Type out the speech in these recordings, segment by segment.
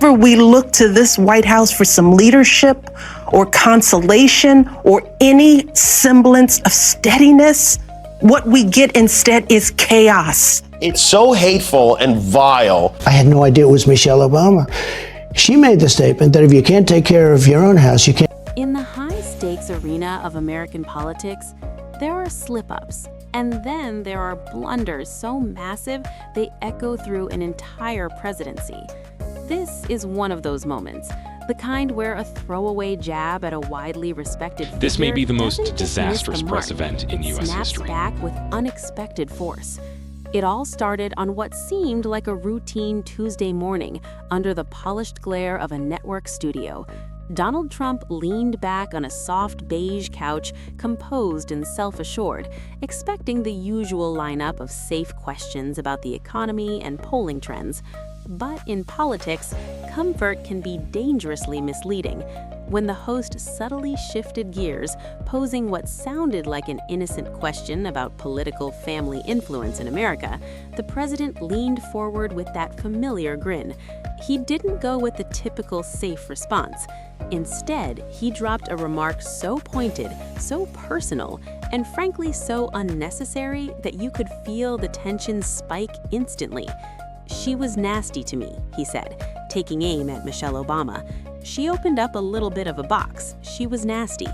Whenever we look to this White House for some leadership or consolation or any semblance of steadiness, what we get instead is chaos. It's so hateful and vile. I had no idea it was Michelle Obama. She made the statement that if you can't take care of your own house, you can't. In the high-stakes arena of American politics, there are slip-ups, and then there are blunders so massive they echo through an entire presidency. This is one of those moments, the kind where a throwaway jab at a widely respected figure This may be the most doesn't just disastrous miss the press mark, event in it U.S. snaps history. back with unexpected force. It all started on what seemed like a routine Tuesday morning under the polished glare of a network studio. Donald Trump leaned back on a soft beige couch, composed and self-assured, expecting the usual lineup of safe questions about the economy and polling trends. But in politics, comfort can be dangerously misleading. When the host subtly shifted gears, posing what sounded like an innocent question about political family influence in America, the president leaned forward with that familiar grin. He didn't go with the typical safe response. Instead, he dropped a remark so pointed, so personal, and frankly so unnecessary that you could feel the tension spike instantly. "She was nasty to me," he said, taking aim at Michelle Obama. She opened up a little bit of a box. She was nasty.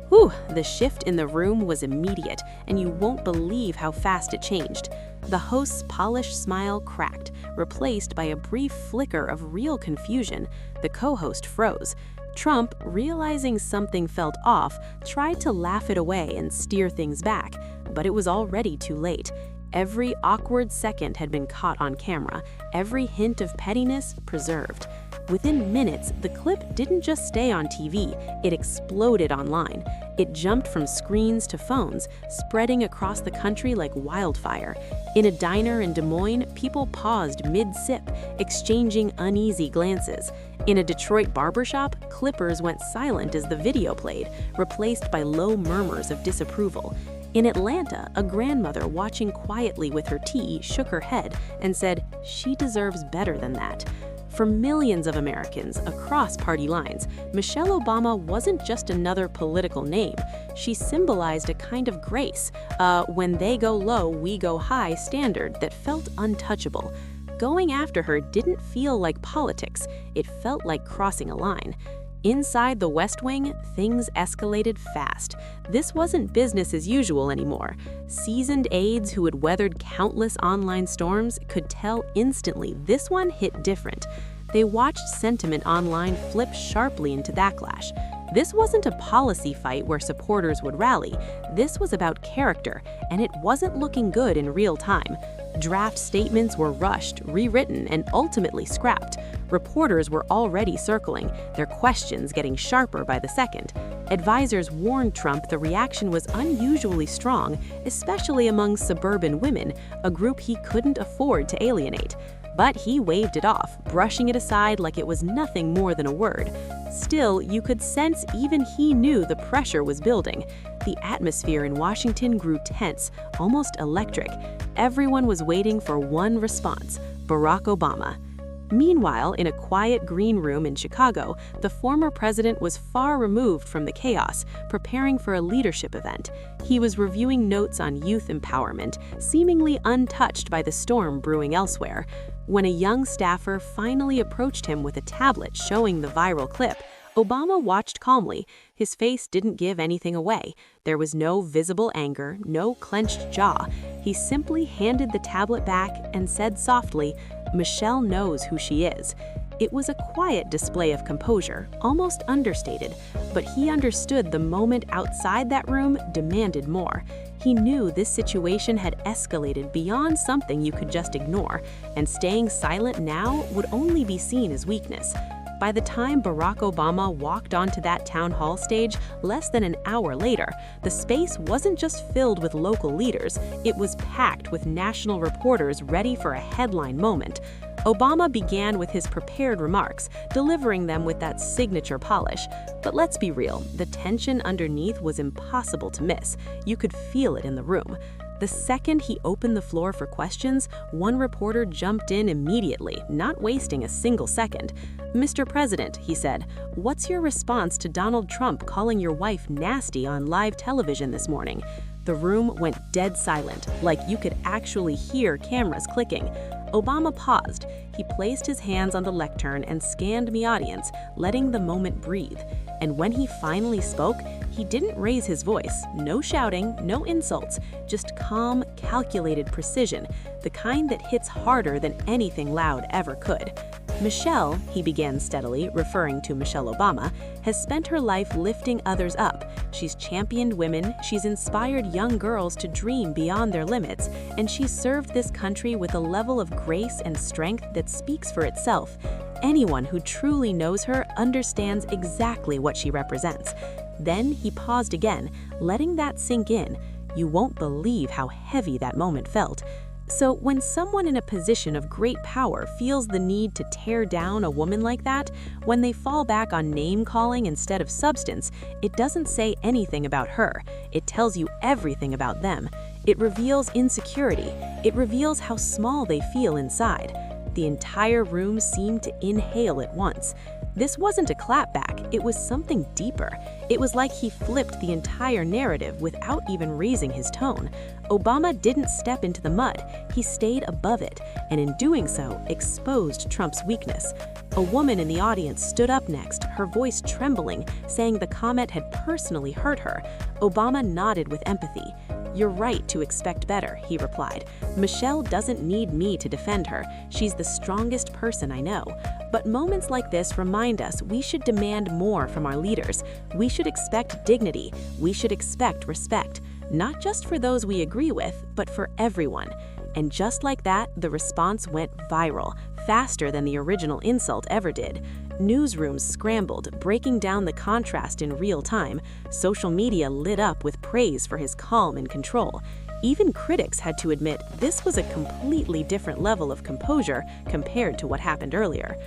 Whew, the shift in the room was immediate, and you won't believe how fast it changed. The host's polished smile cracked, replaced by a brief flicker of real confusion. The co-host froze. Trump, realizing something felt off, tried to laugh it away and steer things back, but it was already too late. Every awkward second had been caught on camera, every hint of pettiness preserved. Within minutes, the clip didn't just stay on TV, it exploded online. It jumped from screens to phones, spreading across the country like wildfire. In a diner in Des Moines, people paused mid-sip, exchanging uneasy glances. In a Detroit barbershop, clippers went silent as the video played, replaced by low murmurs of disapproval. In Atlanta, a grandmother watching quietly with her tea shook her head and said, "She deserves better than that." For millions of Americans across party lines, Michelle Obama wasn't just another political name. She symbolized a kind of grace, when they go low, we go high standard that felt untouchable. Going after her didn't feel like politics, it felt like crossing a line. Inside the West Wing, things escalated fast. This wasn't business as usual anymore. Seasoned aides who had weathered countless online storms could tell instantly this one hit different. They watched sentiment online flip sharply into backlash. This wasn't a policy fight where supporters would rally. This was about character, and it wasn't looking good in real time. Draft statements were rushed, rewritten, and ultimately scrapped. Reporters were already circling, their questions getting sharper by the second. Advisors warned Trump the reaction was unusually strong, especially among suburban women, a group he couldn't afford to alienate. But he waved it off, brushing it aside like it was nothing more than a word. Still, you could sense even he knew the pressure was building. The atmosphere in Washington grew tense, almost electric. Everyone was waiting for one response: Barack Obama. Meanwhile, in a quiet green room in Chicago, the former president was far removed from the chaos, preparing for a leadership event. He was reviewing notes on youth empowerment, seemingly untouched by the storm brewing elsewhere. When a young staffer finally approached him with a tablet showing the viral clip, Obama watched calmly. His face didn't give anything away. There was no visible anger, no clenched jaw. He simply handed the tablet back and said softly, "Michelle knows who she is." It was a quiet display of composure, almost understated, but he understood the moment outside that room demanded more. He knew this situation had escalated beyond something you could just ignore, and staying silent now would only be seen as weakness. By the time Barack Obama walked onto that town hall stage less than an hour later, the space wasn't just filled with local leaders, it was packed with national reporters ready for a headline moment. Obama began with his prepared remarks, delivering them with that signature polish. But let's be real, the tension underneath was impossible to miss. You could feel it in the room. The second he opened the floor for questions, one reporter jumped in immediately, not wasting a single second. "Mr. President," he said, "what's your response to Donald Trump calling your wife nasty on live television this morning?" The room went dead silent, like you could actually hear cameras clicking. Obama paused. He placed his hands on the lectern and scanned the audience, letting the moment breathe. And when he finally spoke, he didn't raise his voice. No shouting, no insults, just calm, calculated precision, the kind that hits harder than anything loud ever could. "Michelle," he began steadily, referring to Michelle Obama, "has spent her life lifting others up. She's championed women, she's inspired young girls to dream beyond their limits, and she's served this country with a level of grace and strength that speaks for itself. Anyone who truly knows her understands exactly what she represents." Then he paused again, letting that sink in. You won't believe how heavy that moment felt. So when someone in a position of great power feels the need to tear down a woman like that, when they fall back on name-calling instead of substance, it doesn't say anything about her. It tells you everything about them. It reveals insecurity. It reveals how small they feel inside. The entire room seemed to inhale at once. This wasn't a clapback, it was something deeper. It was like he flipped the entire narrative without even raising his tone. Obama didn't step into the mud, he stayed above it, and in doing so, exposed Trump's weakness. A woman in the audience stood up next, her voice trembling, saying the comment had personally hurt her. Obama nodded with empathy. "You're right to expect better," he replied. "Michelle doesn't need me to defend her. She's the strongest person I know. But moments like this remind us we should demand more from our leaders. We should expect dignity. We should expect respect. Not just for those we agree with, but for everyone." And just like that, the response went viral, faster than the original insult ever did. Newsrooms scrambled, breaking down the contrast in real time. Social media lit up with praise for his calm and control. Even critics had to admit this was a completely different level of composure compared to what happened earlier.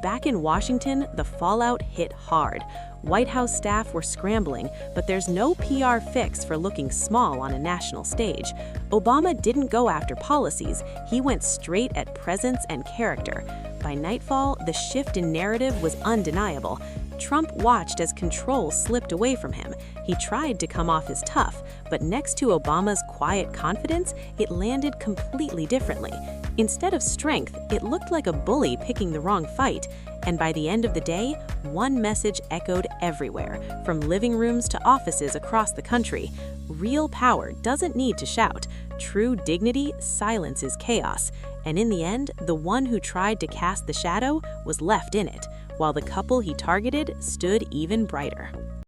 Back in Washington, the fallout hit hard. White House staff were scrambling, but there's no PR fix for looking small on a national stage. Obama didn't go after policies, he went straight at presence and character. By nightfall, the shift in narrative was undeniable. Trump watched as control slipped away from him. He tried to come off as tough, but next to Obama's quiet confidence, it landed completely differently. Instead of strength, it looked like a bully picking the wrong fight. And by the end of the day, one message echoed everywhere, from living rooms to offices across the country. Real power doesn't need to shout. True dignity silences chaos. And in the end, the one who tried to cast the shadow was left in it, while the couple he targeted stood even brighter.